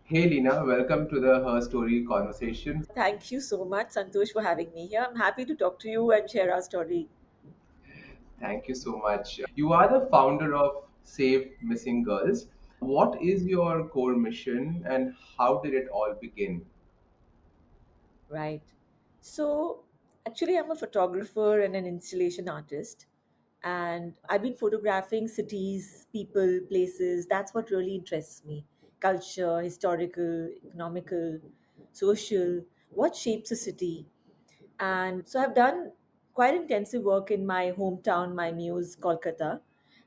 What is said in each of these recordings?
Hey Lina, welcome to the Her Story conversation. Thank you so much, Santosh, for having me here. I'm happy to talk to you and share our story. Thank you so much. You are the founder of Save Missing Girls. What is your core mission and how did it all begin? Right. So, actually, I'm a photographer and an installation artist. And I've been photographing cities, people, places. That's what really interests me: culture, historical, economical, social, what shapes a city. And so I've done quite intensive work in my hometown, my muse, Kolkata.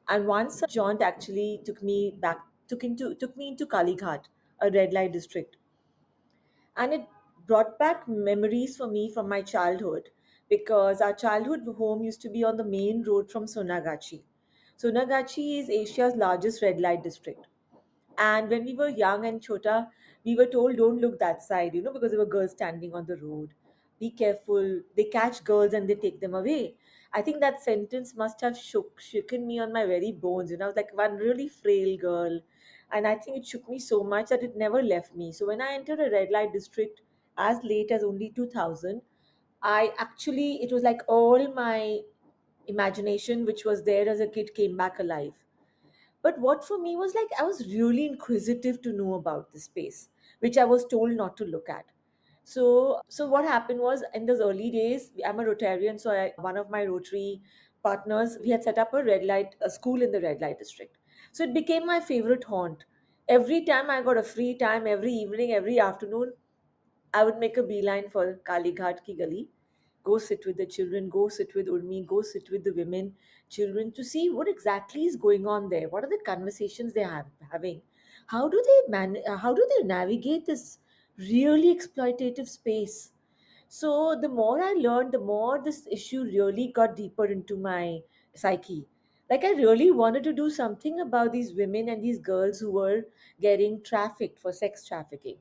And once a jaunt actually took me into Kalighat, a red light district, and it brought back memories for me from my childhood because our childhood home used to be on the main road from Sonagachi. Sonagachi is Asia's largest red light district. And when we were young and chota, we were told, don't look that side, because there were girls standing on the road. Be careful. They catch girls and they take them away. I think that sentence must have shaken me on my very bones. I was like one really frail girl. And I think it shook me so much that it never left me. So when I entered a red light district as late as only 2000, it was like all my imagination, which was there as a kid, came back alive. But what for me was like I was really inquisitive to know about the space, which I was told not to look at. So what happened was in those early days, I'm a Rotarian, so one of my Rotary partners, we had set up a school in the red light district. So it became my favorite haunt. Every time I got a free time, every evening, every afternoon, I would make a beeline for Kalighat ki gali, go sit with the children, go sit with Urmi, go sit with the women, children to see what exactly is going on there. What are the conversations having? How do they navigate this really exploitative space? So the more I learned, the more this issue really got deeper into my psyche. Like I really wanted to do something about these women and these girls who were getting trafficked for sex trafficking.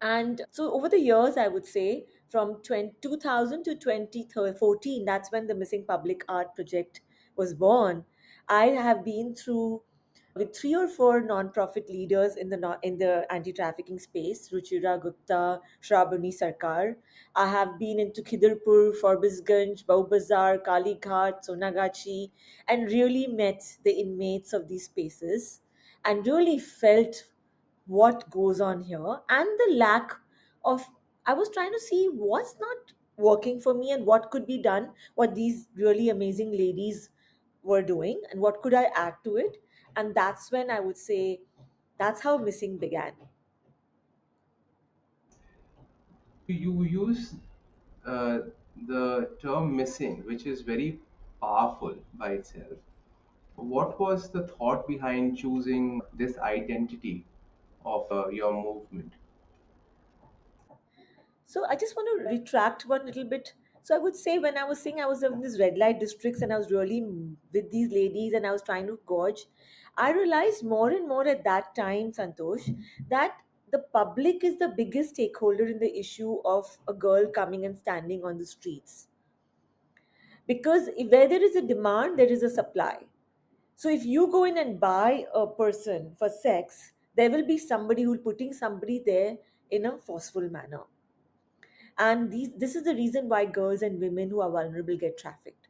And so over the years, I would say from 2000 to 2014, that's when the Missing Public Art Project was born. I have been through with three or four non-profit leaders in the in the anti-trafficking space: Ruchira Gupta, Shrabani Sarkar. I have been into Khidirpur, Forbesganj, Baubazar, Kali Ghat, Sonagachi, and really met the inmates of these spaces and really felt what goes on here and the lack of. I was trying to see what's not working for me and what could be done, what these really amazing ladies were doing, and what could I add to it. And that's when I would say that's how missing began. You use uh, the term missing, which is very powerful by itself. What was the thought behind choosing this identity of your movement? So I just want to retract one little bit. So I would say when I was saying I was in these red light districts and I was really with these ladies and I was trying to gauge, I realized more and more at that time, Santosh, that the public is the biggest stakeholder in the issue of a girl coming and standing on the streets. Because where there is a demand, there is a supply. So if you go in and buy a person for sex, there will be somebody who's putting somebody there in a forceful manner. And this is the reason why girls and women who are vulnerable get trafficked.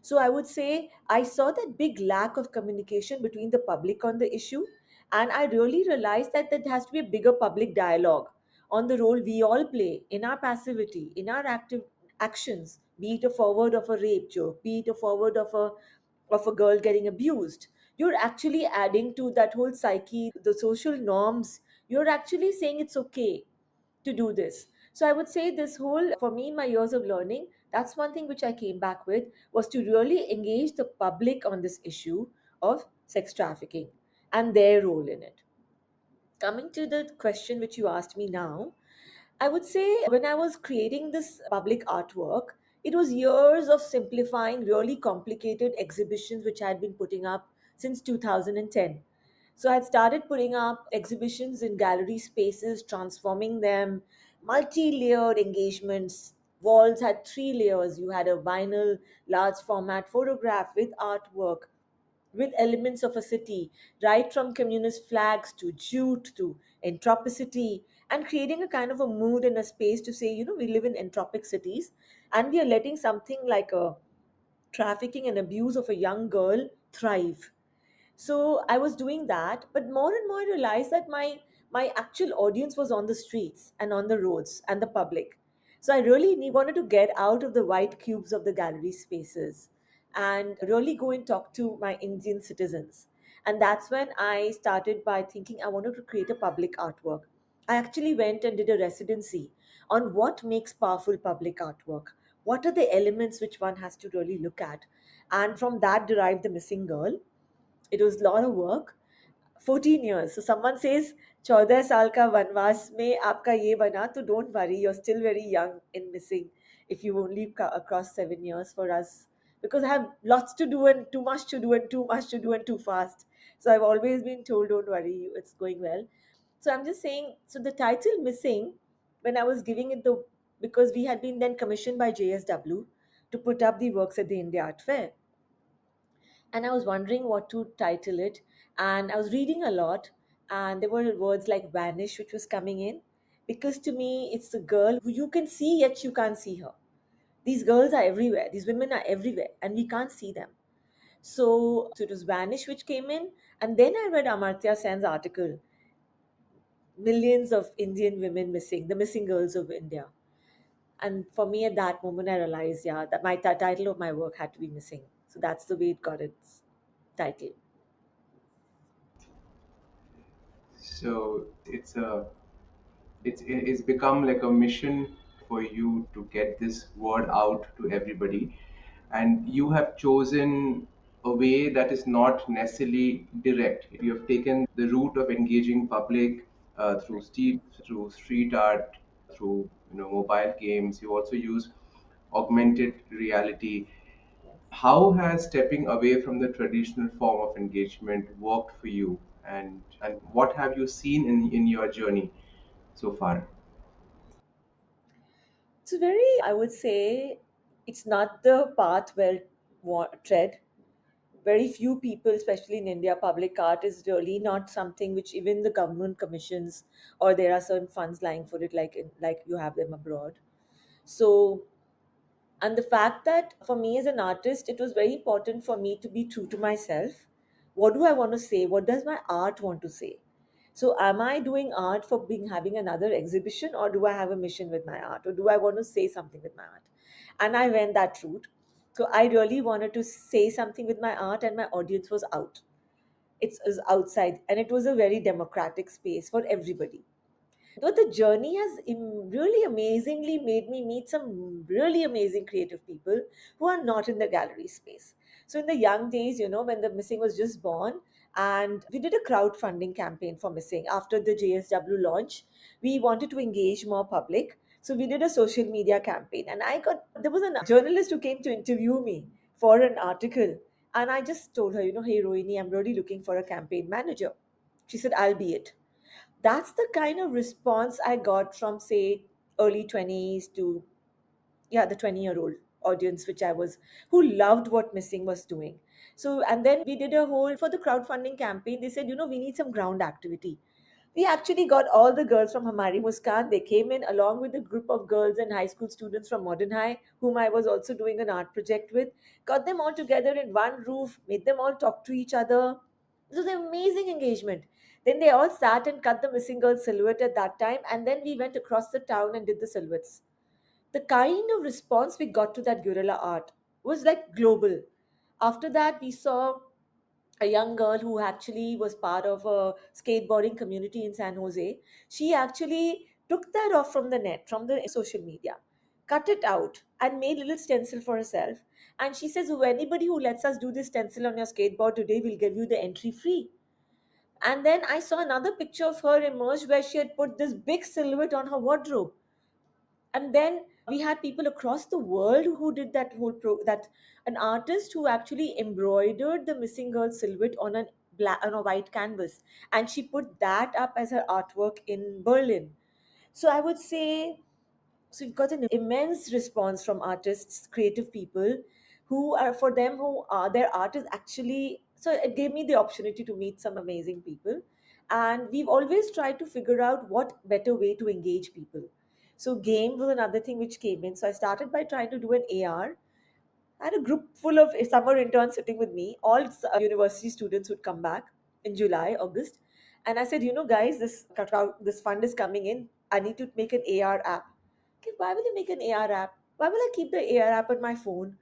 So I would say I saw that big lack of communication between the public on the issue, and I really realized that there has to be a bigger public dialogue on the role we all play in our passivity, in our active actions, be it a forward of a rape joke, be it a forward of a girl getting abused. You're actually adding to that whole psyche, the social norms. You're actually saying it's okay to do this. So I would say this whole, for me, in my years of learning, that's one thing which I came back with, was to really engage the public on this issue of sex trafficking and their role in it. Coming to the question which you asked me now, I would say when I was creating this public artwork, it was years of simplifying really complicated exhibitions which I had been putting up since 2010. So I had started putting up exhibitions in gallery spaces, transforming them, multi layered engagements. Walls had three layers. You had a vinyl, large format photograph with artwork, with elements of a city, right from communist flags to jute to entropicity, and creating a kind of a mood and a space to say, we live in entropic cities, and we are letting something like a trafficking and abuse of a young girl thrive. So I was doing that, but more and more I realized that my actual audience was on the streets and on the roads and the public. So I really wanted to get out of the white cubes of the gallery spaces and really go and talk to my Indian citizens. And that's when I started by thinking I wanted to create a public artwork. I actually went and did a residency on what makes powerful public artwork. What are the elements which one has to really look at? And from that derived the missing girl. It was a lot of work. 14 years. So someone says 14 साल का वनवास में आपका ये बना, तो don't worry, you're still very young in missing if you only across 7 years for us, because I have lots to do and too much to do and too much to do and too fast. So I've always been told, don't worry, it's going well. So I'm just saying, so the title missing, when I was giving it the, because we had been then commissioned by JSW to put up the works at the India Art Fair, and I was wondering what to title it. And I was reading a lot, and there were words like vanish, which was coming in. Because to me, it's a girl who you can see, yet you can't see her. These girls are everywhere, these women are everywhere, and we can't see them. So it was vanish, which came in. And then I read Amartya Sen's article, Millions of Indian Women Missing, the Missing Girls of India. And for me, at that moment, I realized, yeah, that my title of my work had to be missing. So that's the way it got its title. So it's become like a mission for you to get this word out to everybody, and you have chosen a way that is not necessarily direct. You have taken the route of engaging public through street art, through mobile games. You also use augmented reality. How has stepping away from the traditional form of engagement worked for you, and what have you seen in your journey so far? It's very, I would say, it's not the path well tread. Very few people, especially in India, public art is really not something which even the government commissions, or there are certain funds lying for it, like you have them abroad. So, and the fact that for me as an artist, it was very important for me to be true to myself. What do I want to say? What does my art want to say? So am I doing art for being having another exhibition, or do I have a mission with my art, or do I want to say something with my art? And I went that route. So I really wanted to say something with my art, and my audience was out. It was outside, and it was a very democratic space for everybody. But the journey has really amazingly made me meet some really amazing creative people who are not in the gallery space. So in the young days, when the Missing was just born, and we did a crowdfunding campaign for Missing after the JSW launch. We wanted to engage more public. So we did a social media campaign, and there was a journalist who came to interview me for an article. And I just told her, hey Rohini, I'm really looking for a campaign manager. She said, I'll be it. That's the kind of response I got from, say, early 20s to, yeah, the 20-year-old audience, which I was, who loved what Missing was doing. So, and then we did a whole, for the crowdfunding campaign, they said, we need some ground activity. We actually got all the girls from Hamari Muskan. They came in along with a group of girls and high school students from Modern High, whom I was also doing an art project with. Got them all together in one roof, made them all talk to each other. It was an amazing engagement. Then they all sat and cut the Missing Girl silhouette at that time, and then we went across the town and did the silhouettes. The kind of response we got to that guerrilla art was like global. After that, we saw a young girl who actually was part of a skateboarding community in San Jose. She actually took that off from the net, from the social media, cut it out, and made a little stencil for herself. And she says, "Oh, anybody who lets us do this stencil on your skateboard today will give you the entry free." And then I saw another picture of her emerge where she had put this big silhouette on her wardrobe. And then we had people across the world who did that that an artist who actually embroidered the Missing Girl silhouette on a white canvas, and she put that up as her artwork in Berlin. So I would say, so we've got an immense response from artists, creative people, who are, for them, who are, their art is actually So it gave me the opportunity to meet some amazing people. And we've always tried to figure out what better way to engage people. So game was another thing which came in. So I started by trying to do an AR. I had a group full of summer interns sitting with me. All university students would come back in July, August. And I said, guys, this fund is coming in. I need to make an AR app. Okay, why will you make an AR app? Why will I keep the AR app on my phone?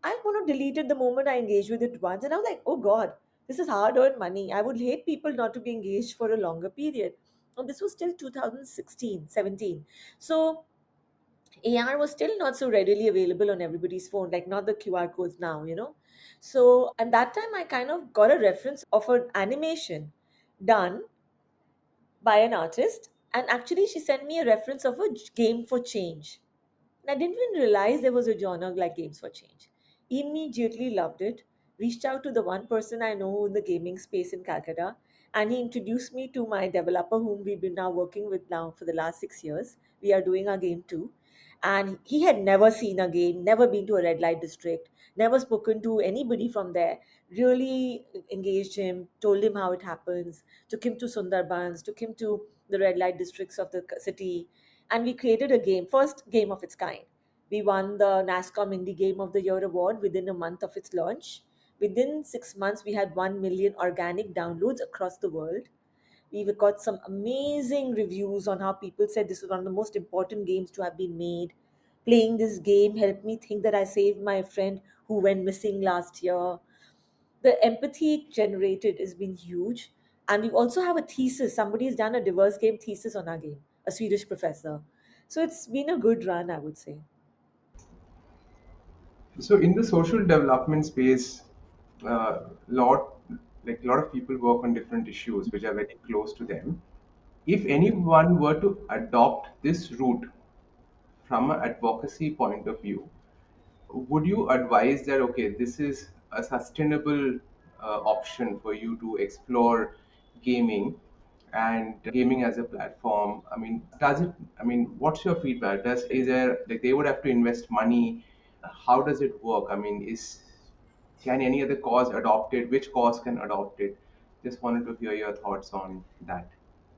I want to delete it the moment I engage with it once. And I was like, oh God, this is hard earned money. I would hate people not to be engaged for a longer period. And this was still 2016, 17. So AR was still not so readily available on everybody's phone, like not the QR codes now. So, and that time I kind of got a reference of an animation done by an artist. And actually, she sent me a reference of a game for change. And I didn't even realize there was a genre like Games for Change. Immediately loved it. Reached out to the one person I know in the gaming space in Calcutta, and he introduced me to my developer, whom we've been now working with now for the last 6 years. We are doing our game too. And he had never seen a game, never been to a red light district, never spoken to anybody from there. Really engaged him, told him how it happens, took him to Sundarbans, took him to the red light districts of the city, and we created a game, first game of its kind. We won the NASCOM Indie Game of the Year award within a month of its launch. Within 6 months, we had 1 million organic downloads across the world. We've got some amazing reviews on how people said this was one of the most important games to have been made. Playing this game helped me think that I saved my friend who went missing last year. The empathy it generated has been huge. And we also have a thesis. Somebody has done a diverse game thesis on our game, a Swedish professor. So it's been a good run, I would say. So in the social development space, lot like a lot of people work on different issues which are very close to them. If anyone were to adopt this route from an advocacy point of view, would you advise that okay, this is a sustainable option for you to explore gaming and gaming as a platform? I mean, does it? I mean, what's your feedback? Does is there like they would have to invest money? How does it work? I mean, is can any other cause adopt it? Which cause can adopt it? Just wanted to hear your thoughts on that.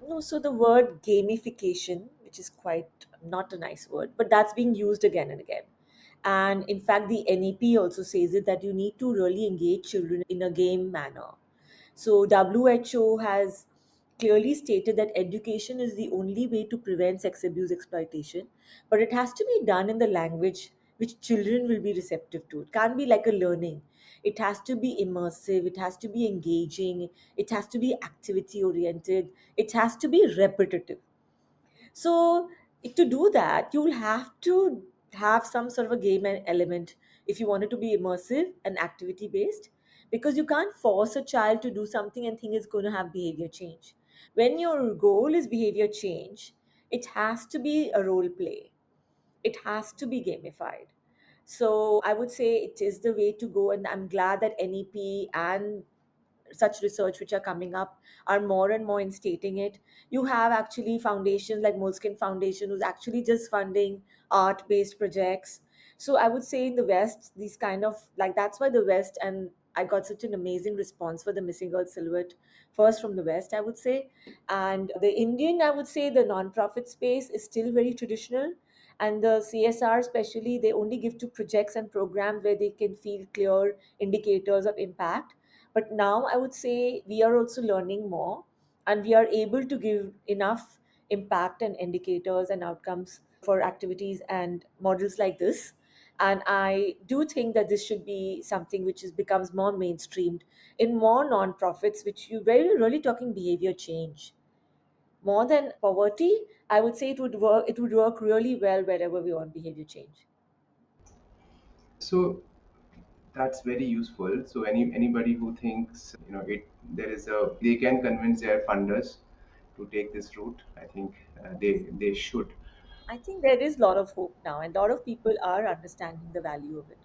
No, so the word gamification, which is quite not a nice word, but that's being used again and again. And in fact, the NEP also says it that you need to really engage children in a game manner. So WHO has clearly stated that education is the only way to prevent sex abuse exploitation, but it has to be done in the language which children will be receptive to. It can't be like a learning. It has to be immersive, it has to be engaging, it has to be activity oriented, it has to be repetitive. So to do that, you'll have to have some sort of a game element if you want it to be immersive and activity based, because you can't force a child to do something and think it's going to have behavior change. When your goal is behavior change, it has to be a role play. It has to be gamified. So I would say it is the way to go, and I'm glad that NEP and such research which are coming up are more and more instating it. You have actually foundations like Moleskine Foundation who's actually just funding art based projects. So I would say in the West, these kind of like that's why the West, and I got such an amazing response for the Missing Girl Silhouette first from the West, I would say. And the Indian, I would say the non-profit space is still very traditional. And the CSR, especially, they only give to projects and programs where they can feel clear indicators of impact. But now I would say we are also learning more, and we are able to give enough impact and indicators and outcomes for activities and models like this. And I do think that this should be something which is becomes more mainstreamed in more non-profits, which you very really talking behavior change. More than poverty, I would say it would work really well wherever we want behavior change. So that's very useful. So anybody who thinks it there is a they can convince their funders to take this route. I think they should. I think there is a lot of hope now, and a lot of people are understanding the value of it.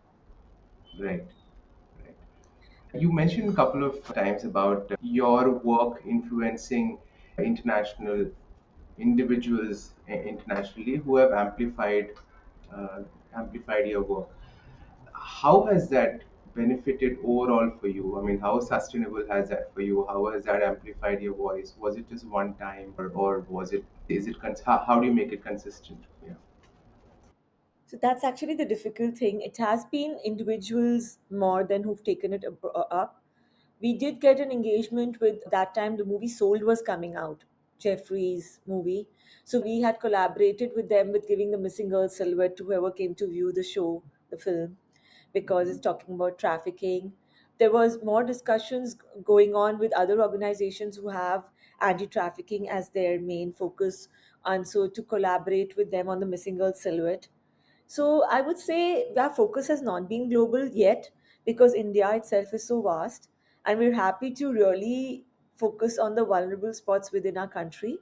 Right, right. You mentioned a couple of times about your work influencing international individuals internationally who have uh, amplified your work. How has that benefited overall for you? I mean, how sustainable has that for you? How has that amplified your voice? Was it just one time, or was it, is it, how do you make it consistent? Yeah. So that's actually the difficult thing. It has been individuals more than who've taken it up. We did get an engagement with that time the movie Sold was coming out, Jeffrey's movie. So we had collaborated with them with giving the missing girl silhouette to whoever came to view the show, the film, because it's talking about trafficking. There was more discussions going on with other organizations who have anti-trafficking as their main focus, and so to collaborate with them on the missing girl silhouette. So I would say our focus has not been global yet because India itself is so vast, and we're happy to really focus on the vulnerable spots within our country.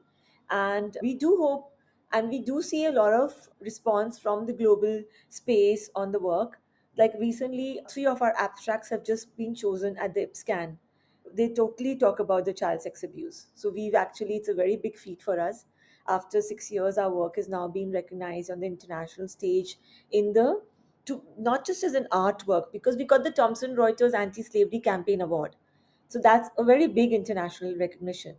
And we do hope and we do see a lot of response from the global space on the work. Like recently, three of our abstracts have just been chosen at the IPSCAN. They totally talk about the child sex abuse. So we've actually, it's a very big feat for us. After 6 years, our work is now being recognized on the international stage in the to not just as an artwork because we got the Thomson Reuters Anti-Slavery Campaign Award. So that's a very big international recognition.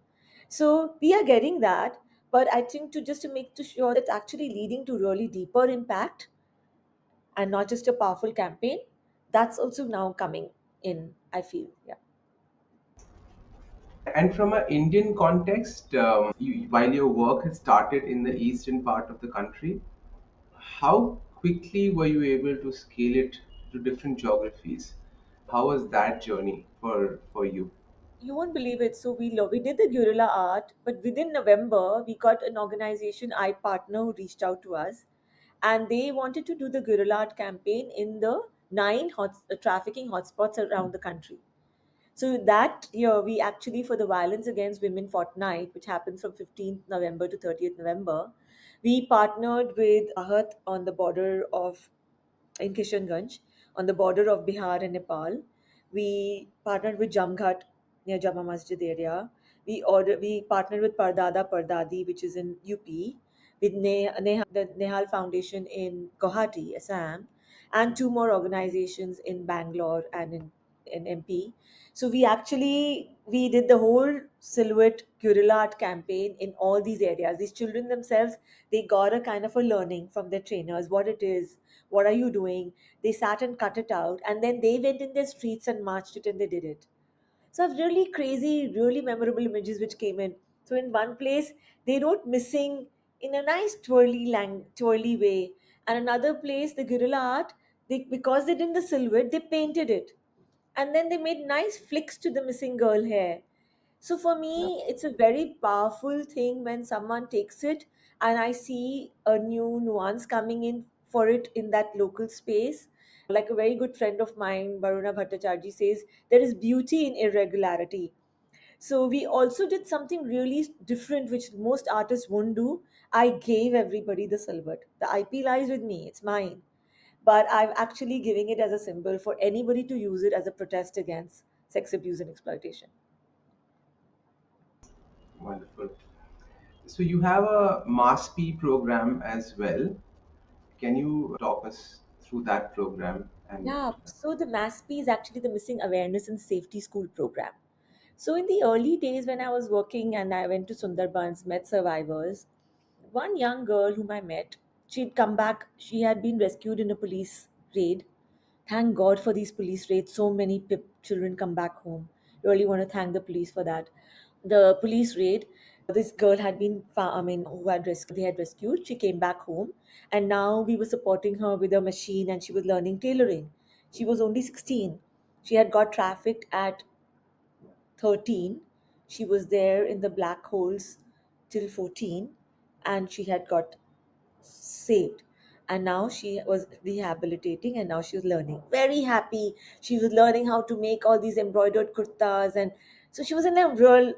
So we are getting that, but I think to just to make to sure that actually leading to really deeper impact and not just a powerful campaign, that's also now coming in. I feel, yeah. And from an Indian context, while your work has started in the eastern part of the country, how quickly were you able to scale it to different geographies? How was that journey for you? You won't believe it. So we did the guerrilla art, but within November we got an organization I partner who reached out to us, and they wanted to do the guerrilla art campaign in the trafficking hotspots around the country. So that year, we actually, for the Violence Against Women Fortnight, which happens from 15th November to 30th November, we partnered with Ahat on the border of in Kishanganj on the border of Bihar and Nepal. We partnered with Jamghat near Jama Masjid area. We partnered with Pardada Pardadi, which is in UP, with the Nehal Foundation in Guwahati, Assam, and two more organizations in Bangalore and in MP. So we did the whole silhouette guerrilla art campaign in all these areas. These children themselves, they got a kind of a learning from their trainers what it is, what are you doing. They sat and cut it out, and then they went in their streets and marched it, and they did it. So I've really crazy, really memorable images which came in. So in one place they wrote missing in a nice twirly way, and another place the guerrilla art, because they did the silhouette, they painted it, and then they made nice flicks to the missing girl hair. So for Yeah. me, it's a very powerful thing when someone takes it and I see a new nuance coming in for it in that local space. Like a very good friend of mine, Baruna Bhattacharjee, says, there is beauty in irregularity. So we also did something really different, which most artists won't do. I gave everybody the silhouette. The IP lies with me, it's mine. But I'm actually giving it as a symbol for anybody to use it as a protest against sex abuse and exploitation. Wonderful. So you have a MASP program as well. Can you talk us through that program? And Yeah, so the MASP is actually the Missing Awareness and Safety School program. So in the early days when I was working and I went to Sundarbans, met survivors, one young girl whom I met, she'd come back, she had been rescued in a police raid. Thank God for these police raids. So many children come back home. Really want to thank the police for that. The police raid, this girl had been, I mean, who had rescued, they had rescued. She came back home, and now we were supporting her with a machine, and she was learning tailoring. She was only 16. She had got trafficked at 13. She was there in the black holes till 14, and she had got saved, and now she was rehabilitating, and now she was learning, very happy. She was learning how to make all these embroidered kurtas, and so she was in a real.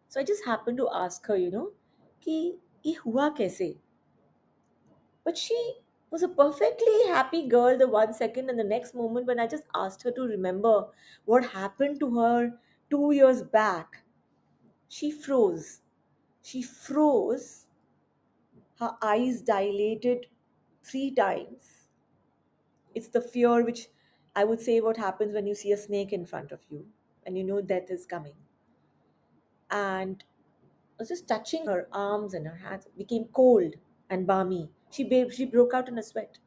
So I just happened to ask her, कि ये हुआ कैसे. But she was a perfectly happy girl the 1 second, and the next moment when I just asked her to remember what happened to her 2 years back, she froze. She froze. Her eyes dilated 3 times. It's the fear which I would say what happens when you see a snake in front of you and you know death is coming. And I was just touching her arms and her hands. It became cold and balmy. She broke out in a sweat.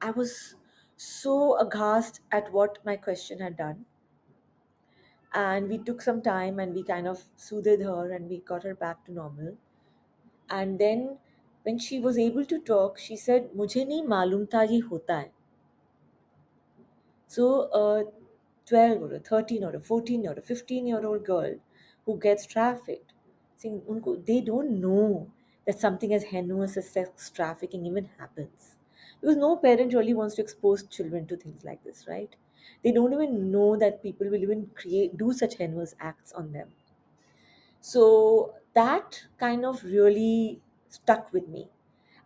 I was so aghast at what my question had done. And we took some time and we kind of soothed her and we got her back to normal. And then when she was able to talk, she said, "मुझे नहीं मालूम था ये होता है." So a 12 or a 13 or a 14 or a 15-year-old girl who gets trafficked, saying, they don't know that something as heinous as sex trafficking even happens. Because no parent really wants to expose children to things like this, right? They don't even know that people will even do such heinous acts on them. So that kind of really stuck with me.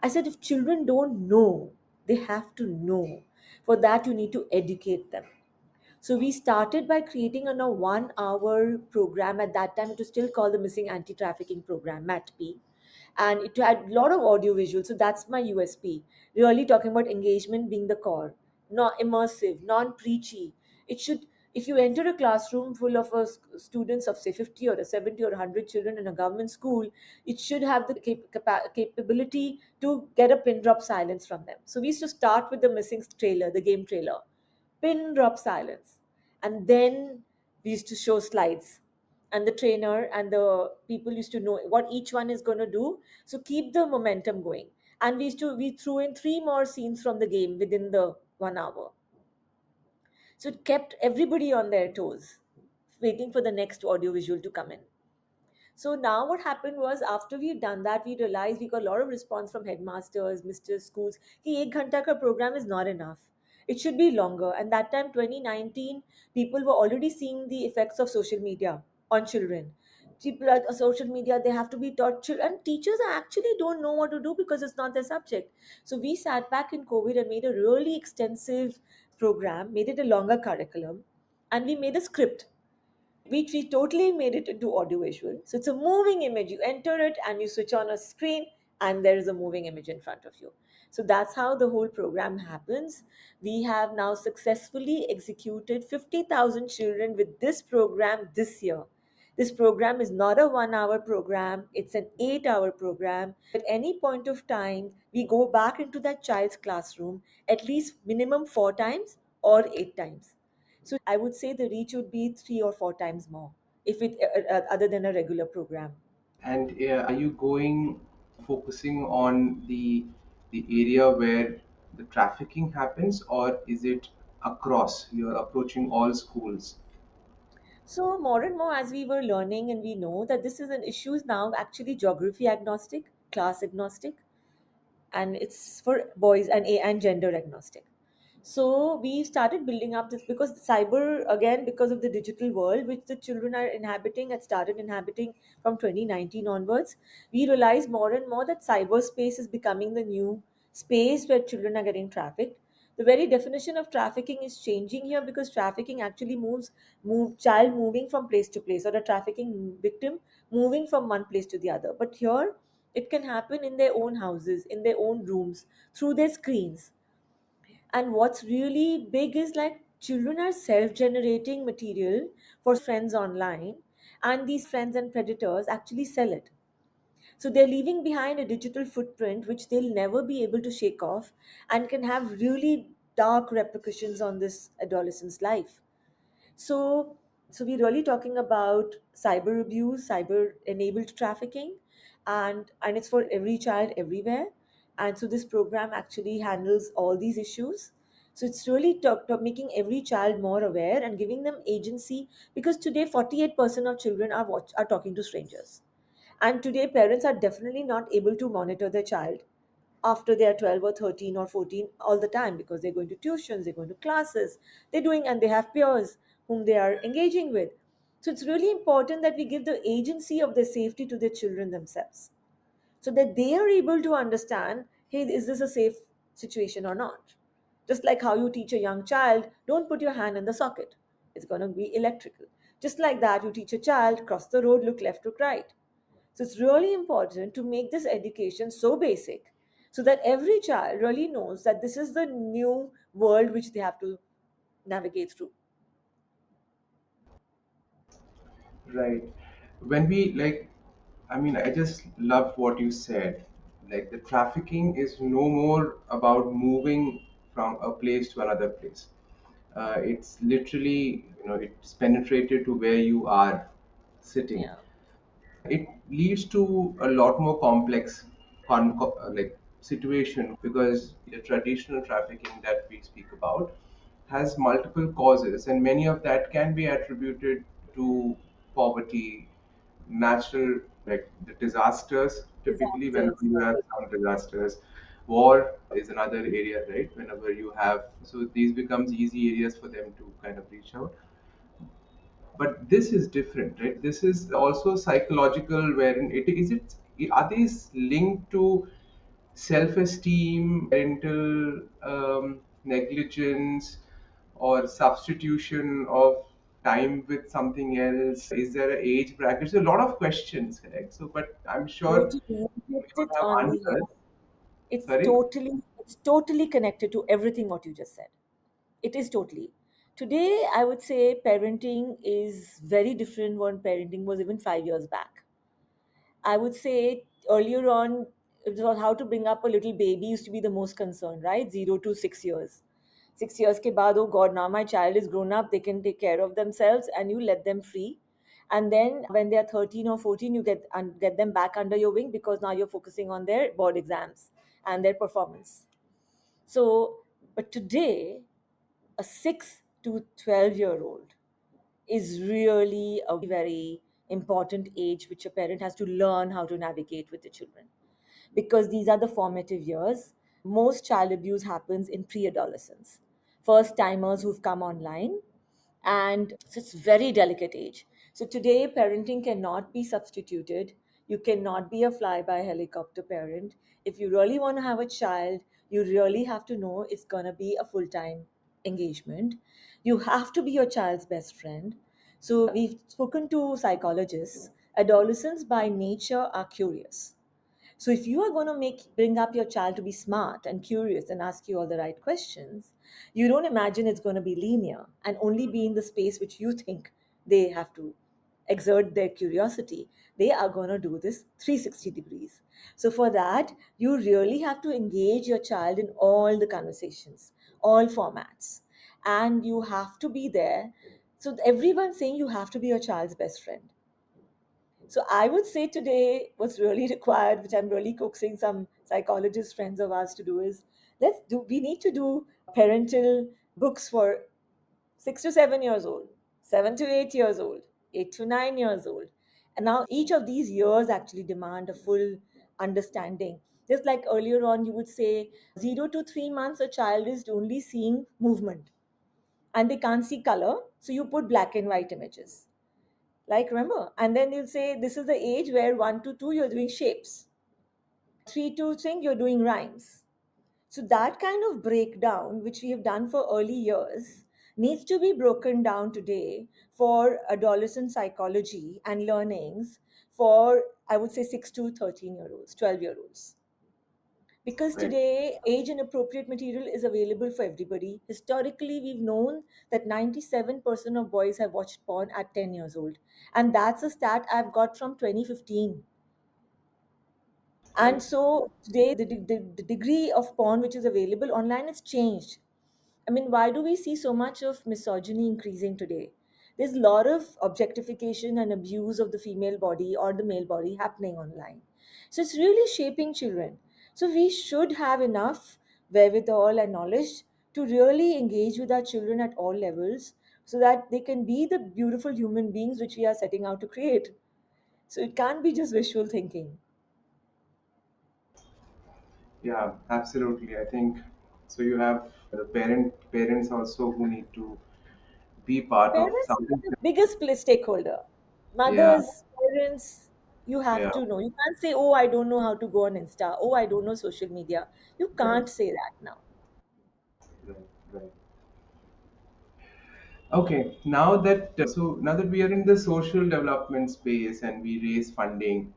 I said, if children don't know, they have to know. For that, you need to educate them. So we started by creating a 1 hour program. At that time, it was still called the Missing Anti-Trafficking Program, MATP. And it had a lot of audio visual. So that's my USP. Really talking about engagement being the core, not immersive, non-preachy. It should, if you enter a classroom full of students of say 50 or a 70 or 100 children in a government school, it should have the capability to get a pin drop silence from them. So we used to start with the missing trailer, the game trailer, pin drop silence, and then we used to show slides, and the trainer and the people used to know what each one is going to do, so keep the momentum going. And we threw in three more scenes from the game within the 1 hour, so it kept everybody on their toes, waiting for the next audiovisual to come in. So now what happened was, after we'd done that, we realized we got a lot of response from headmasters, misters, schools, कि एक घंटा का program is not enough. It should be longer. And that time, 2019, people were already seeing the effects of social media on children. People at social media, they have to be taught, and teachers actually don't know what to do because it's not their subject. So we sat back in COVID and made a really extensive program, made it a longer curriculum, and we made a script which we totally made it into audiovisual. So it's a moving image. You enter it and you switch on a screen, and there is a moving image in front of you. So that's how the whole program happens. We have now successfully executed 50,000 children with this program this year. This program is not a 1 hour program, it's an 8 hour program. At any point of time, we go back into that child's classroom at least minimum 4 times or 8 times. So I would say the reach would be 3 or 4 times more if it other than a regular program. And are you going focusing on the area where the trafficking happens, or is it across? You're approaching all schools. So more and more as we were learning, and we know that this is an issue is now actually geography agnostic, class agnostic, and it's for boys and gender agnostic. So we started building up this because cyber, again, because of the digital world which the children are inhabiting, had started inhabiting from 2019 onwards. We realize more and more that cyberspace is becoming the new space where children are getting trafficked. The very definition of trafficking is changing here, because trafficking actually move child moving from place to place, or a trafficking victim moving from one place to the other. But here it can happen in their own houses, in their own rooms, through their screens. And what's really big is like children are self generating material for friends online, and these friends and predators actually sell it. So they're leaving behind a digital footprint which they'll never be able to shake off, and can have really dark repercussions on this adolescent's life. So, so we're really talking about cyber abuse, cyber enabled trafficking, and it's for every child everywhere. And so this program actually handles all these issues. So it's really making every child more aware and giving them agency, because today 48% of children are talking to strangers, and today parents are definitely not able to monitor their child after they are 12 or 13 or 14 all the time, because they're going to tuitions, they're going to classes, they're doing, and they have peers whom they are engaging with. So it's really important that we give the agency of their safety to their children themselves, so that they are able to understand, hey, is this a safe situation or not? Just like how you teach a young child, don't put your hand in the socket, it's going to be electrical. Just like that, you teach a child, cross the road, look left, look right. So it's really important to make this education so basic, so that every child really knows that this is the new world which they have to navigate through. Right. When we like, I mean, I just love what you said. Like, the trafficking is no more about moving from a place to another place. It's literally, it's penetrated to where you are sitting. Yeah. It leads to a lot more complex like situation, because the traditional trafficking that we speak about has multiple causes, and many of that can be attributed to poverty, natural, like the disasters. Typically, whenever Disasters, you have right. some disasters, war is another area, right? Whenever you have, so these becomes easy areas for them to kind of reach out. But this is different, right? This is also psychological, wherein it are these linked to self-esteem, parental negligence, or substitution of time with something else? Is there an age bracket? So a lot of questions, correct? So, but I'm sure Totally, you we hit don't it have on the head. answers. It's Sorry. totally connected to everything what you just said. It is totally. Today, I would say parenting is very different when parenting was even 5 years back. I would say earlier on, it was how to bring up a little baby used to be the most concern, right? 0 to 6 years. 6 years ke baad, oh God, now my child is grown up, they can take care of themselves, and you let them free. And then when they are 13 or 14, you get them back under your wing because now you're focusing on their board exams and their performance. So, but today, a 6 to 12-year-old is really a very important age which a parent has to learn how to navigate with the children, because these are the formative years. Most child abuse happens in pre-adolescence, first timers who've come online, and so it's very delicate age. So today parenting cannot be substituted. You cannot be a fly by helicopter parent. If you really want to have a child, you really have to know it's going to be a full time engagement. You have to be your child's best friend. So we've spoken to psychologists. Adolescents by nature are curious. So if you are going to bring up your child to be smart and curious and ask you all the right questions, you don't imagine it's going to be linear and only be in the space which you think they have to exert their curiosity. They are going to do this 360 degrees. So for that, you really have to engage your child in all the conversations, all formats, and you have to be there. So everyone's saying you have to be your child's best friend. So I would say today what's really required, which I'm really coaxing some psychologist friends of ours to do, is we need to do parental books for 6 to 7 years old, 7 to 8 years old, 8 to 9 years old. And now each of these years actually demand a full understanding. Just like earlier on, you would say 0 to 3 months, a child is only seeing movement and they can't see color. So you put black and white images, like, remember? And then you'll say this is the age where 1 to 2 you're doing shapes, 3 to 6 you're doing rhymes. So that kind of breakdown, which we have done for early years, needs to be broken down today for adolescent psychology and learnings for, I would say, 6 to 13-year olds, 12-year olds. Because Right. today age and appropriate material is available for everybody. Historically, we've known that 97% of boys have watched porn at 10 years old, and that's a stat I've got from 2015. And Right. so today the degree of porn which is available online has changed. I mean, why do we see so much of misogyny increasing today? There's a lot of objectification and abuse of the female body or the male body happening online. So it's really shaping children. So we should have enough wherewithal and knowledge to really engage with our children at all levels so that they can be the beautiful human beings which we are setting out to create. So it can't be just wishful thinking. Yeah, absolutely. I think so. You have the parents also who need to be part of Parents are something. the biggest stakeholder. Yeah, Mothers, parents, you have yeah, to know. You can't say, oh, I don't know how to go on Insta. Oh, I don't know social media. You right, can't say that now. right, right. Okay, now that we are in the social development space and we raise funding,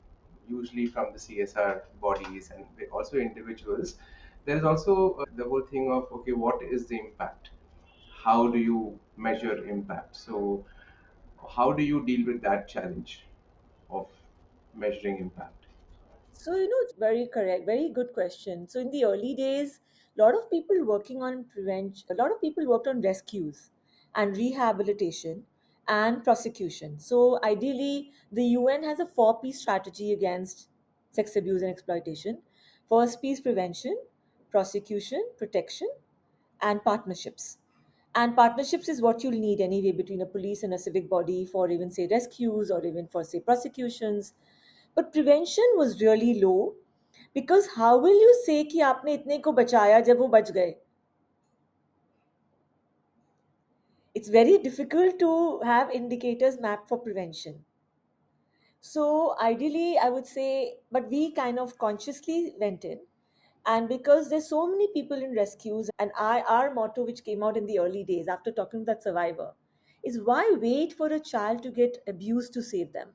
usually from the CSR bodies and also individuals. There is also the whole thing of, okay, what is the impact? How do you measure impact? So, how do you deal with that challenge of measuring impact? So, very correct, very good question. So, in the early days, a lot of people working on prevention, a lot of people worked on rescues and rehabilitation and prosecution. So, ideally, the UN has a four-piece strategy against sex abuse and exploitation. First piece, prevention, prosecution, protection, and partnerships. And partnerships is what you'll need anyway between a police and a civic body for even say rescues or even for say prosecutions. But prevention was really low because how will you say कि आपने इतने को बचाया जब वो बच गए? It's very difficult to have indicators mapped for prevention. So ideally, I would say, but we kind of consciously went in. And because there's so many people in rescues, and our motto, which came out in the early days after talking to that survivor, is why wait for a child to get abused to save them?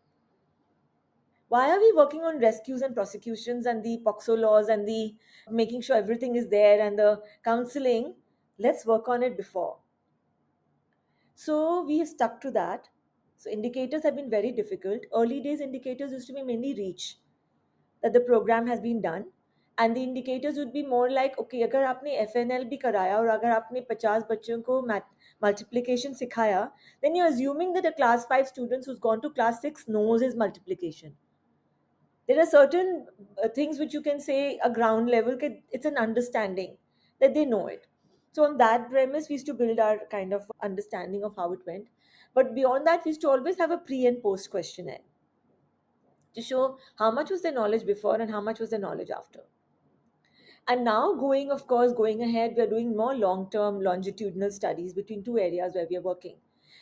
Why are we working on rescues and prosecutions and the POXO laws and the making sure everything is there and the counseling? Let's work on it before. So we have stuck to that. So indicators have been very difficult. Early days indicators used to be mainly reach, that the program has been done, and the indicators would be more like okay अगर आपने FNL भी कराया और अगर आपने 50 बच्चों को multiplication सिखाया, then you're assuming that a class 5 student who's gone to class 6 knows his multiplication. There are certain things which you can say a ground level it's an understanding that they know it. So on that premise we used to build our kind of understanding of how it went. But beyond that we used to always have a pre and post questionnaire to show how much was their knowledge before and how much was their knowledge after. And now, going, of course, going ahead, we are doing more long term longitudinal studies between two areas where we are working.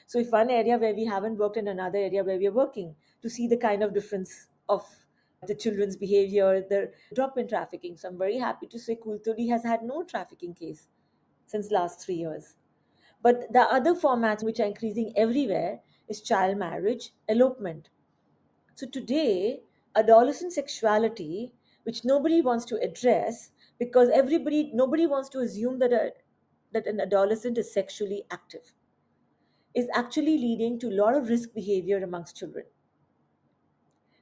So, if one area where we haven't worked and another area where we are working to see the kind of difference of the children's behavior, the drop in trafficking. So, I'm very happy to say Kulturi has had no trafficking case since last 3 years. But the other formats which are increasing everywhere is child marriage, elopement. So today, adolescent sexuality, which nobody wants to address because nobody wants to assume that an adolescent is sexually active, is actually leading to a lot of risk behavior amongst children.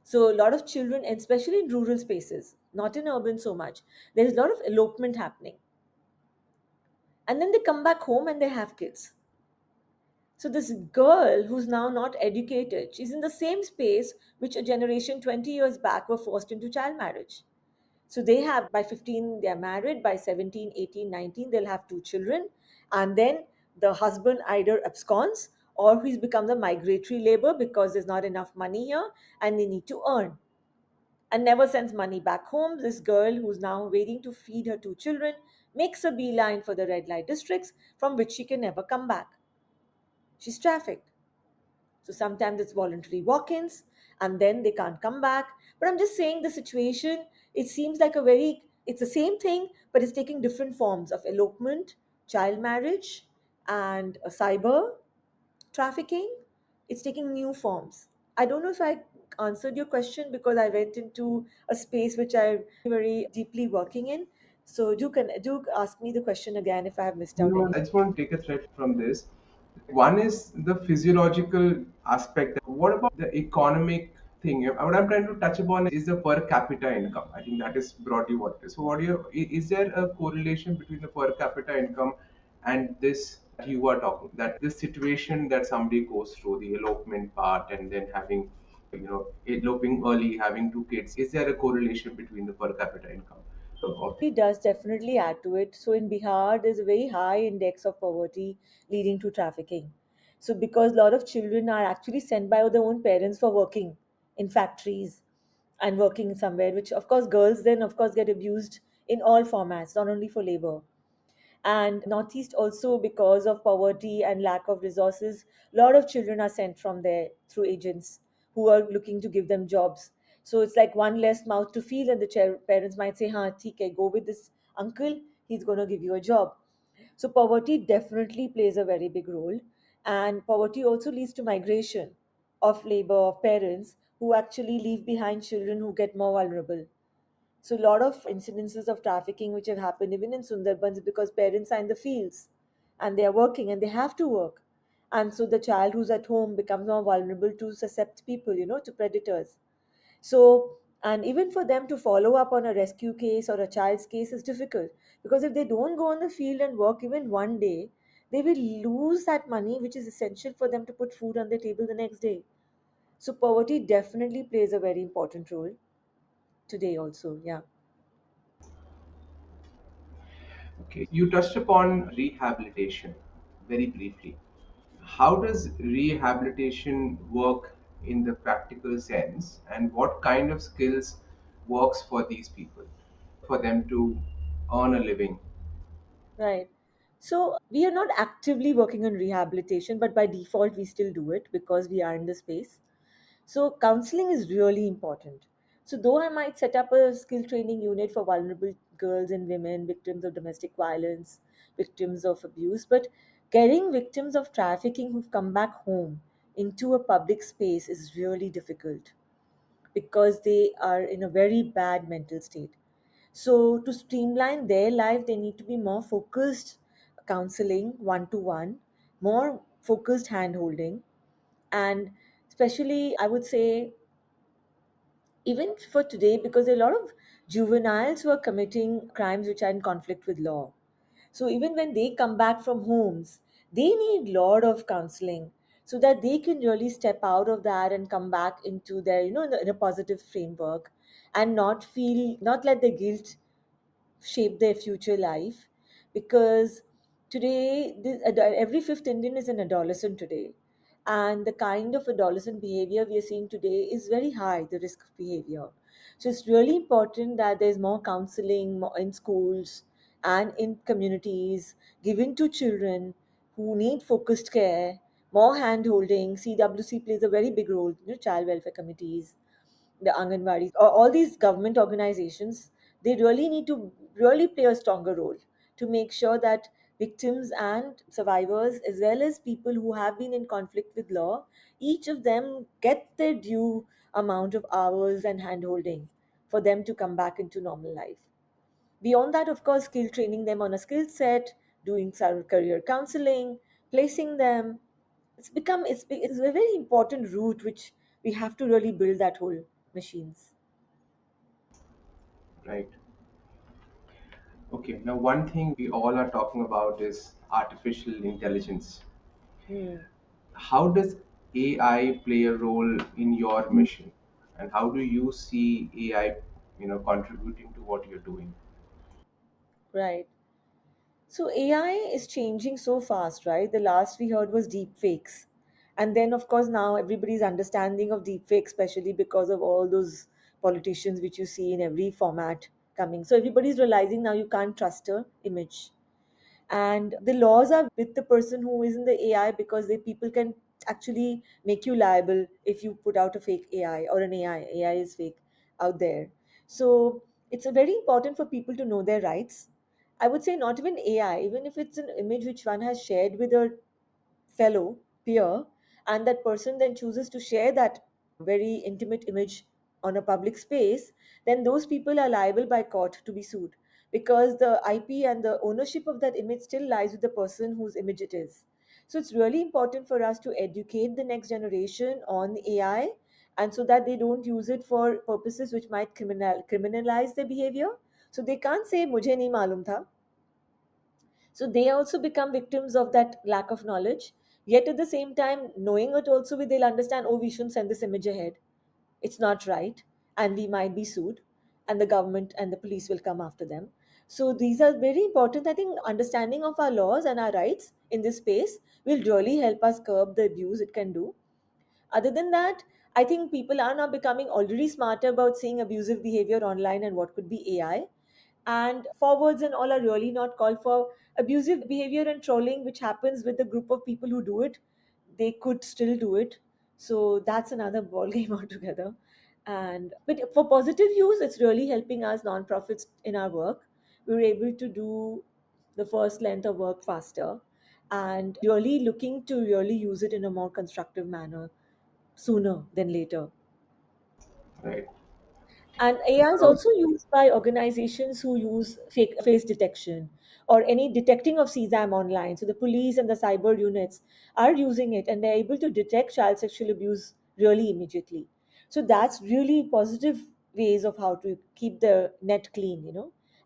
So a lot of children, especially in rural spaces, not in urban so much, there is a lot of elopement happening. And then they come back home and they have kids. So this girl who's now not educated, she's in the same space which a generation 20 years back were forced into child marriage. So they have by 15 they're married, by 17, 18, 19 they'll have two children, and then the husband either absconds or he's becomes a migratory labor because there's not enough money here and they need to earn and never sends money back home. This girl who's now waiting to feed her two children makes a beeline for the red light districts from which she can never come back. She's trafficked. So sometimes it's voluntary walk-ins and then they can't come back. But I'm just saying the situation, it seems like it's the same thing, but it's taking different forms of elopement, child marriage, and cyber trafficking. It's taking new forms. I don't know if I answered your question because I went into a space which I'm very deeply working in. So do ask me the question again if I have missed out No, anything. I just want to take a thread from this. One is the physiological aspect. What about the economic thing? What I'm trying to touch upon is the per capita income. I think that is broadly what it is. So, what do you, is there a correlation between the per capita income and this you are talking, that this situation that somebody goes through, the elopement part, and then having, eloping early, having two kids? Is there a correlation between the per capita income of It does definitely add to it. So in Bihar, there's a very high index of poverty leading to trafficking. So because a lot of children are actually sent by their own parents for working in factories and working somewhere, which of course girls then of course get abused in all formats, not only for labor. And northeast also, because of poverty and lack of resources, a lot of children are sent from there through agents who are looking to give them jobs. So it's like one less mouth to feed, and the parents might say, "Ha, theek hai, go with this uncle, he's going to give you a job." So poverty definitely plays a very big role, and poverty also leads to migration of labor, of parents who actually leave behind children who get more vulnerable. So a lot of incidences of trafficking which have happened even in Sundarbans because parents are in the fields and they are working and they have to work. And so the child who's at home becomes more vulnerable to suscept people, to predators. So, and even for them to follow up on a rescue case or a child's case is difficult because if they don't go on the field and work even one day, they will lose that money which is essential for them to put food on the table the next day. So, poverty definitely plays a very important role today, also. Yeah. Okay, you touched upon rehabilitation very briefly. How does rehabilitation work in the practical sense, and what kind of skills works for these people for them to earn a living? Right. So we are not actively working on rehabilitation, but by default, we still do it because we are in the space. So counseling is really important. So though I might set up a skill training unit for vulnerable girls and women, victims of domestic violence, victims of abuse, but getting victims of trafficking who've come back home into a public space is really difficult because they are in a very bad mental state. So, to streamline their life, they need to be more focused counseling one to one, more focused hand holding, and especially, I would say, even for today, because there are a lot of juveniles who are committing crimes which are in conflict with law. So, even when they come back from homes, they need lot of counseling so that they can really step out of that and come back into their, in a positive framework and not let the guilt shape their future life because today every fifth Indian is an adolescent today, and the kind of adolescent behavior we are seeing today is very high, the risk of behavior. So it's really important that there's more counseling more in schools and in communities given to children who need focused care, more hand holding. CWC plays a very big role, child welfare committees, the Anganwadis, or all these government organizations, they really need to really play a stronger role to make sure that victims and survivors, as well as people who have been in conflict with law, each of them get their due amount of hours and handholding for them to come back into normal life. Beyond that, of course, skill training them on a skill set, doing some career counseling, placing them. It's a very important route which we have to really build that whole machines. Right. Okay, now one thing we all are talking about is artificial intelligence. Hmm. How does AI play a role in your mission? And how do you see AI, contributing to what you're doing? Right. So AI is changing so fast, right? The last we heard was deep fakes. And then of course now everybody's understanding of deep fakes, especially because of all those politicians which you see in every format coming. So everybody's realizing now you can't trust a image. And the laws are with the person who is in the AI because the people can actually make you liable if you put out a fake AI or an AI is fake out there. So it's a very important for people to know their rights. I would say not even AI, even if it's an image which one has shared with a fellow peer, and that person then chooses to share that very intimate image on a public space, then those people are liable by court to be sued because the IP and the ownership of that image still lies with the person whose image it is. So it's really important for us to educate the next generation on AI, and so that they don't use it for purposes which might criminalize their behavior. So they can't say mujhe nahi malum tha, so they also become victims of that lack of knowledge. Yet at the same time, knowing it also, they'll understand, oh, we shouldn't send this image ahead. It's not right. And we might be sued. And the government and the police will come after them. So these are very important. I think understanding of our laws and our rights in this space will really help us curb the abuse it can do. Other than that, I think people are now becoming already smarter about seeing abusive behavior online and what could be AI. And forwards and all are really not called for. Abusive behavior and trolling, which happens with the group of people who do it, they could still do it. So that's another ball game altogether. And but for positive use, it's really helping us nonprofits in our work. We're able to do the first length of work faster and really looking to really use it in a more constructive manner sooner than later. Right. And AI is Uh, also used by organizations who use fake face detection or any detecting of CSAM online. So the police and the cyber units are using it, and they're able to detect child sexual abuse really immediately. So that's really positive ways of how to keep the net clean,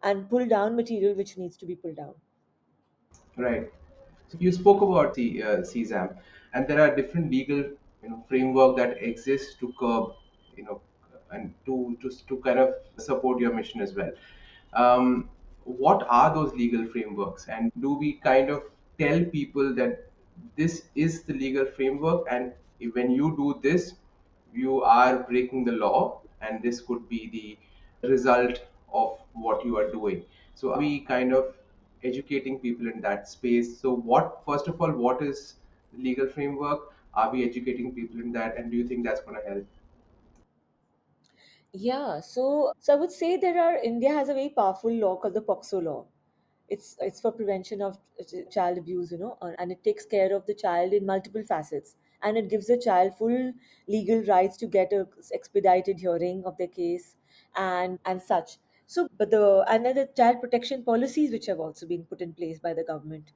and pull down material which needs to be pulled down. right. So you spoke about the CSAM, and there are different legal, framework that exists to curb, and to kind of support your mission as well. What are those legal frameworks, and do we kind of tell people that this is the legal framework, and when you do this, you are breaking the law, and this could be the result of what you are doing? So are we kind of educating people in that space? So what, first of all, what is the legal framework? Are we educating people in that, and do you think that's going to help? Yeah, so I would say India has a very powerful law called the POXO law. It's for prevention of child abuse, and it takes care of the child in multiple facets, and it gives the child full legal rights to get a expedited hearing of their case and such. So, but the child protection policies which have also been put in place by the government.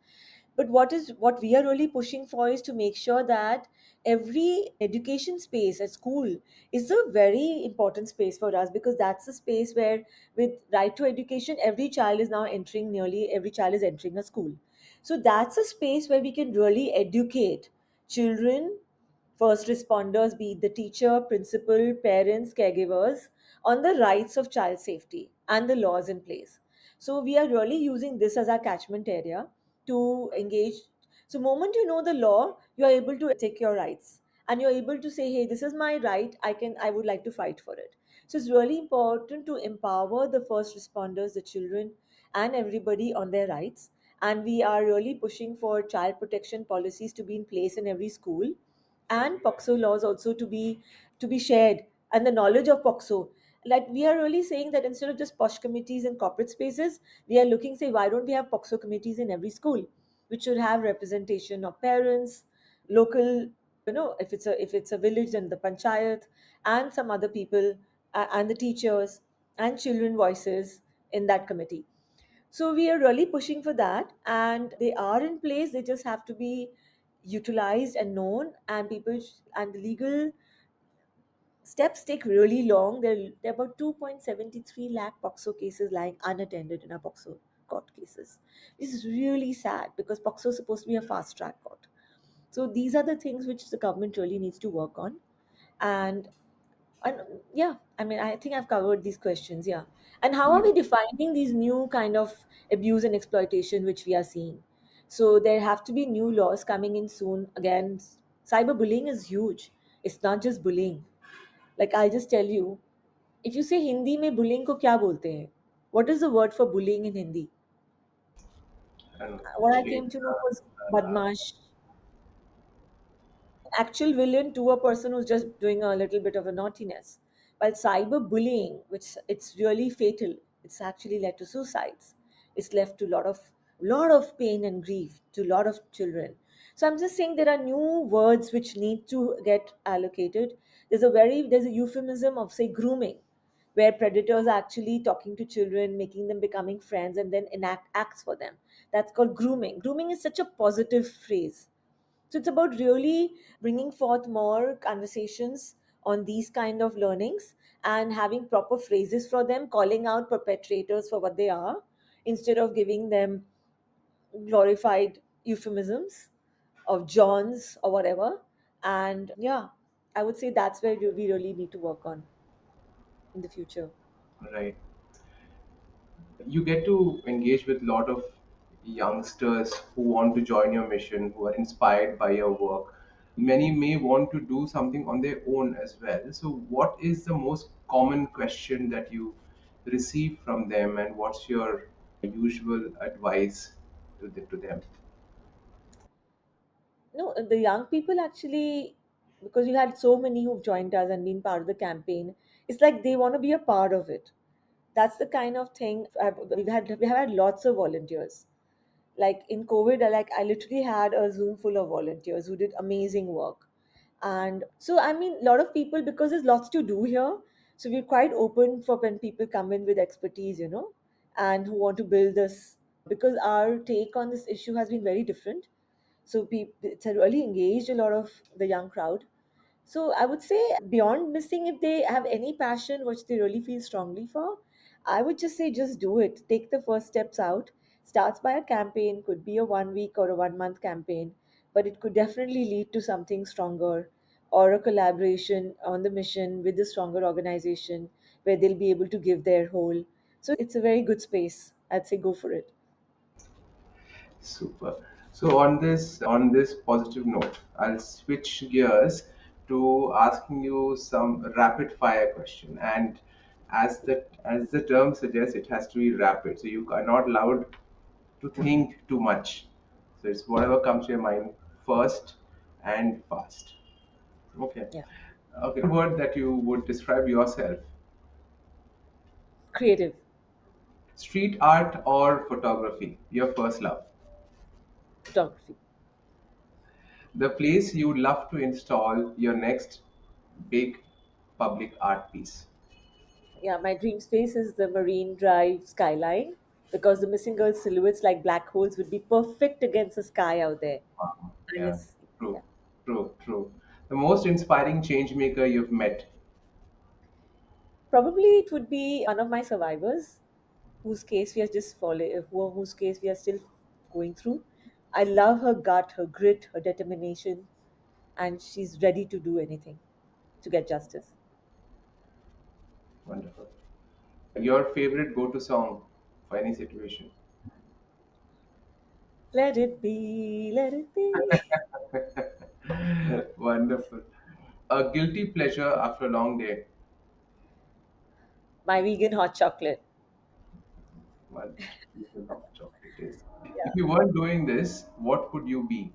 But what we are really pushing for is to make sure that every education space at school is a very important space for us, because that's a space where, with right to education, every child is entering a school. So that's a space where we can really educate children, first responders, be it the teacher, principal, parents, caregivers, on the rights of child safety and the laws in place. So we are really using this as our catchment area to engage. So moment you know the law, you are able to take your rights, and you're able to say, hey, this is my right, I would like to fight for it. So it's really important to empower the first responders, the children, and everybody on their rights. And we are really pushing for child protection policies to be in place in every school, and POXO laws also to be shared, and the knowledge of POXO. Like, we are really saying that instead of just posh committees in corporate spaces, we are looking, say, why don't we have POXO committees in every school, which should have representation of parents, local, if it's a village, then the panchayat, and some other people, and the teachers and children voices in that committee. So we are really pushing for that, and they are in place. They just have to be utilized and known, and and the legal steps take really long. There are about 2.73 lakh POXO cases lying unattended in our POXO court cases. This is really sad, because POXO is supposed to be a fast track court. So these are the things which the government really needs to work on. And and yeah, I mean, I think I've covered these questions. Yeah. And how are we defining these new kind of abuse and exploitation which we are seeing? So there have to be new laws coming in soon. Again, cyberbullying is huge. It's not just bullying. Like, I'll just tell you, if you say Hindi में bullying को क्या बोलते हैं? What is the word for bullying in Hindi? I don't know, What I actually. came to know was badmash. Actual villain to a person who's just doing a little bit of a naughtiness. While cyberbullying, which it's really fatal, it's actually led to suicides. It's left to lot of pain and grief to a lot of children. So I'm just saying there are new words which need to get allocated. There's a euphemism of, say, grooming, where predators are actually talking to children, making them becoming friends, and then enact acts for them. That's called grooming. Grooming is such a positive phrase. So it's about really bringing forth more conversations on these kind of learnings, and having proper phrases for them, calling out perpetrators for what they are, instead of giving them glorified euphemisms of Johns or whatever. And yeah, I would say that's where we really need to work on in the future. Right. You get to engage with a lot of youngsters who want to join your mission, who are inspired by your work. Many may want to do something on their own as well. So what is the most common question that you receive from them, and what's your usual advice to them? No, the young people actually, because you had so many who've joined us and been part of the campaign, it's like they want to be a part of it. That's the kind of thing. We have had lots of volunteers. Like in COVID, I literally had a Zoom full of volunteers who did amazing work. And so, I mean, a lot of people, because there's lots to do here, So we're quite open for when people come in with expertise, and who want to build this, because our take on this issue has been very different. So it's really engaged a lot of the young crowd. So I would say, beyond missing, if they have any passion which they really feel strongly for, I would just say just do it. Take the first steps out. Starts by a campaign, could be a 1 week or a 1 month campaign, but it could definitely lead to something stronger, or a collaboration on the mission with a stronger organization where they'll be able to give their whole. So it's a very good space. I'd say go for it. Super. So on this positive note, I'll switch gears to asking you some rapid fire question. And as the term suggests, it has to be rapid. So you are not allowed to think too much. So it's whatever comes to your mind first and fast. Okay. Yeah. Okay. One word that you would describe yourself: Creative. street art or photography, your first love. Photography. The place you would love to install your next big public art piece. Yeah, my dream space is the Marine Drive skyline, because the missing girl silhouettes like black holes would be perfect against the sky out there. And Yeah, it's, yeah, true, true, true. The most inspiring change maker you've met. probably it would be one of my survivors, whose case we are just following, whose case we are still going through. I love her gut, her grit, her determination, and she's ready to do anything to get justice. Wonderful. Your favorite go to song for any situation. Let it be, let it be. Wonderful. A guilty pleasure after a long day. My vegan hot chocolate. Well, you know how chocolate is. If Yeah. you weren't doing this, what could you be?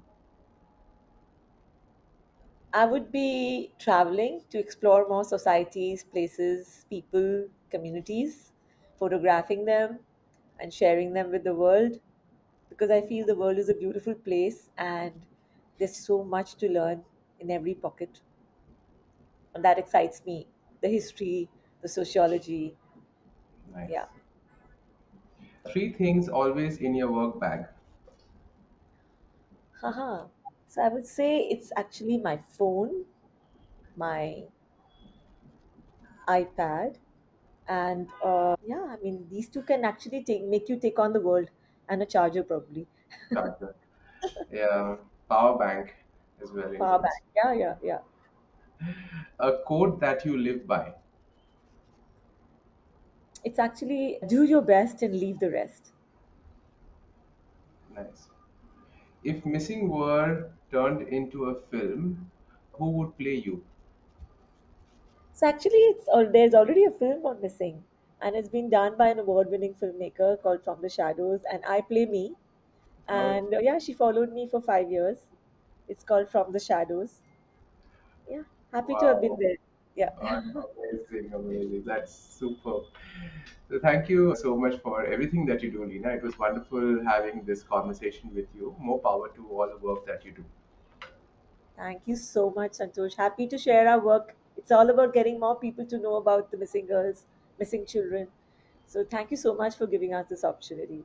I would be traveling to explore more societies, places, people, communities, photographing them and sharing them with the world, because I feel the world is a beautiful place and there's so much to learn in every pocket. And that excites me. The history, the sociology. Yeah. Nice. Three things always in your work bag. Haha. So I would say it's actually my phone, my iPad, and yeah, I mean these two can actually make you take on the world, and a charger probably. Charger. Yeah, power bank as well Power includes. bank. Yeah, yeah, yeah. A quote that you live by. It's actually do your best and leave the rest. Nice. If Missing were turned into a film, who would play you? So actually, there's already a film on Missing, and it's been done by an award-winning filmmaker called From the Shadows, and I play me. Oh, And yeah, she followed me for 5 years. It's called From the Shadows. Yeah, happy to have been wow. there. Yeah. Amazing, amazing. That's superb. So thank you so much for everything that you do, Lena. It was wonderful having this conversation with you. More power to all the work that you do. Thank you so much, Santosh. Happy to share our work. It's all about getting more people to know about the missing girls, missing children. So thank you so much for giving us this opportunity.